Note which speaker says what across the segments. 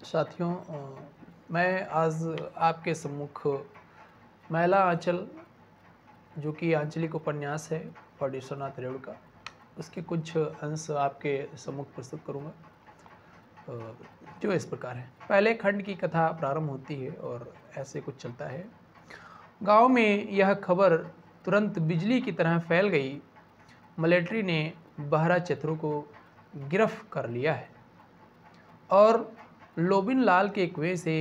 Speaker 1: साथियों, मैं आज आपके सम्मुख महिला आंचल, जो कि आंचलिक उपन्यास है विश्वनाथ रेणु का, उसके कुछ अंश आपके सम्मुख प्रस्तुत करूंगा, जो इस प्रकार है। पहले खंड की कथा प्रारंभ होती है और ऐसे कुछ चलता है। गांव में यह खबर तुरंत बिजली की तरह फैल गई। मिलिट्री ने बहरा चतुर को गिरफ्त कर लिया है और लोबिन लाल के कुएं से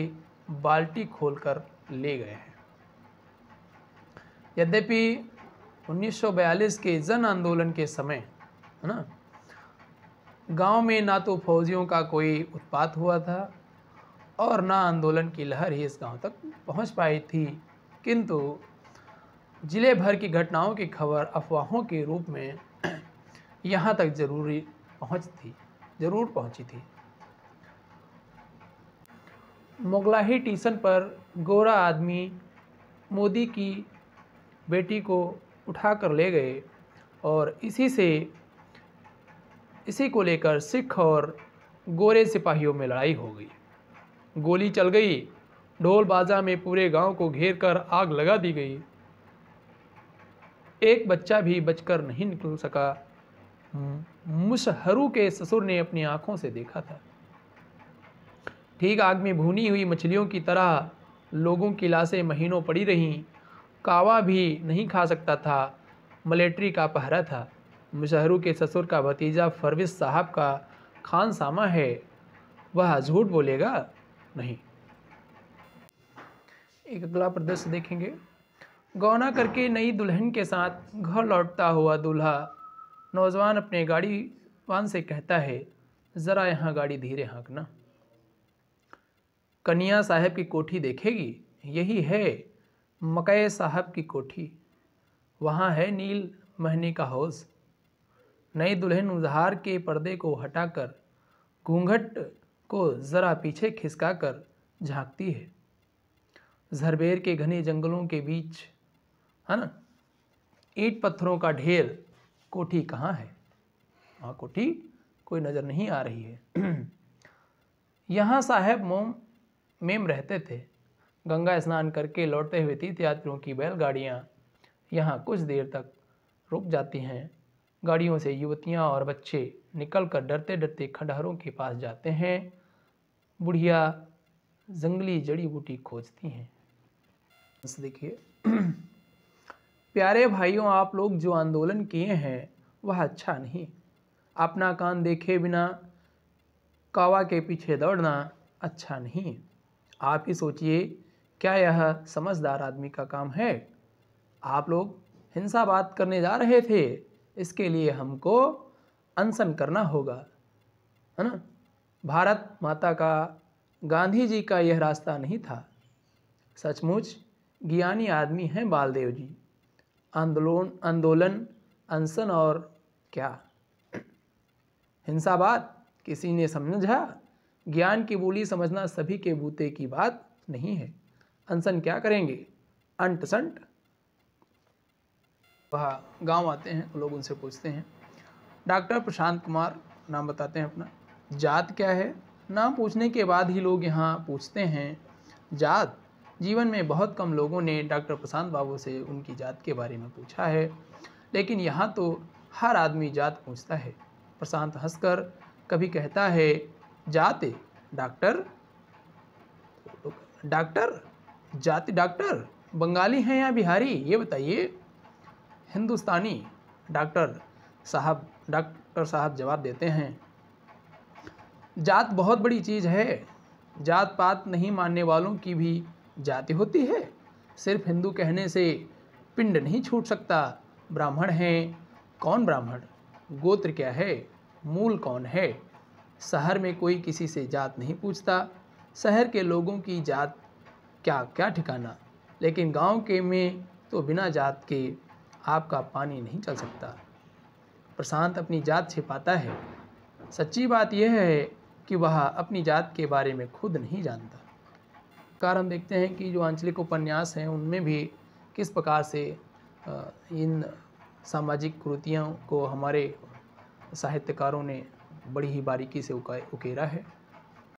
Speaker 1: बाल्टी खोलकर ले गए हैं। यद्यपि 1942 के जन आंदोलन के समय, है ना, गांव में ना तो फौजियों का कोई उत्पात हुआ था और ना आंदोलन की लहर ही इस गांव तक पहुंच पाई थी, किंतु जिले भर की घटनाओं की खबर अफवाहों के रूप में यहां तक जरूर पहुंची थी। मोगलाही स्टेशन पर गोरा आदमी मोदी की बेटी को उठाकर ले गए और इसी को लेकर सिख और गोरे सिपाहियों में लड़ाई हो गई। गोली चल गई, ढोल बाजा में पूरे गांव को घेर कर आग लगा दी गई। एक बच्चा भी बचकर नहीं निकल सका। मुशहरू के ससुर ने अपनी आंखों से देखा था। ठीक आग में भुनी हुई मछलियों की तरह लोगों की लाशें महीनों पड़ी रहीं। कावा भी नहीं खा सकता था। मिलिट्री का पहरा था। मुशहरू के ससुर का भतीजा फरविस साहब का खानसामा है, वह झूठ बोलेगा नहीं। एक अगला प्रदर्शन देखेंगे। गौना करके नई दुल्हन के साथ घर लौटता हुआ दूल्हा नौजवान अपने गाड़ी वान से कहता है, जरा यहाँ गाड़ी धीरे हाँकना। कन्या साहब की कोठी देखेगी? यही है मकई साहब की कोठी। वहाँ है नील महने का हौज। नई दुल्हन उजहार के पर्दे को हटाकर घूंघट को जरा पीछे खिसकाकर झांकती है। झरबेर के घने जंगलों के बीच, है ना, ईंट पत्थरों का ढेर। कोठी कहाँ है? वहाँ कोठी कोई नजर नहीं आ रही है। यहाँ साहब मेम रहते थे। गंगा स्नान करके लौटते हुए तीर्थयात्रियों की बैलगाड़ियाँ यहाँ कुछ देर तक रुक जाती हैं। गाड़ियों से युवतियाँ और बच्चे निकलकर डरते डरते खंडहरों के पास जाते हैं। बुढ़िया जंगली जड़ी बूटी खोजती हैं। देखिए, प्यारे भाइयों, आप लोग जो आंदोलन किए हैं वह अच्छा नहीं। अपना कान देखे बिना कावा के पीछे दौड़ना अच्छा नहीं। आप ही सोचिए, क्या यह समझदार आदमी का काम है? आप लोग हिंसा बात करने जा रहे थे, इसके लिए हमको अनशन करना होगा, है ना। भारत माता का, गांधी जी का यह रास्ता नहीं था। सचमुच ज्ञानी आदमी हैं बालदेव जी। आंदोलन, अनशन और क्या हिंसाबाद किसी ने समझा? ज्ञान की बोली समझना सभी के बूते की बात नहीं है। अनशन क्या करेंगे? अंट संट। वह गांव आते हैं तो लोग उनसे पूछते हैं। डॉक्टर प्रशांत कुमार नाम बताते हैं अपना। जात क्या है? नाम पूछने के बाद ही लोग यहाँ पूछते हैं जात। जीवन में बहुत कम लोगों ने डॉक्टर प्रशांत बाबू से उनकी जात के बारे में पूछा है, लेकिन यहाँ तो हर आदमी जात पूछता है। प्रशांत हंसकर कभी कहता है, जात डॉक्टर? डॉक्टर जाति डॉक्टर बंगाली हैं या बिहारी, ये बताइए? हिंदुस्तानी। डॉक्टर साहब जवाब देते हैं, जात बहुत बड़ी चीज़ है। जात पात नहीं मानने वालों की भी जाति होती है। सिर्फ हिंदू कहने से पिंड नहीं छूट सकता। ब्राह्मण हैं। कौन ब्राह्मण? गोत्र क्या है? मूल कौन है? शहर में कोई किसी से जात नहीं पूछता। शहर के लोगों की जात क्या ठिकाना। लेकिन गांव के में तो बिना जात के आपका पानी नहीं चल सकता। प्रशांत अपनी जात छिपाता है। सच्ची बात यह है कि वह अपनी जात के बारे में खुद नहीं जानता। कार हम देखते हैं कि जो आंचलिक उपन्यास हैं उनमें भी किस प्रकार से इन सामाजिक कुरीतियों को हमारे साहित्यकारों ने बड़ी ही बारीकी से उकेरा है।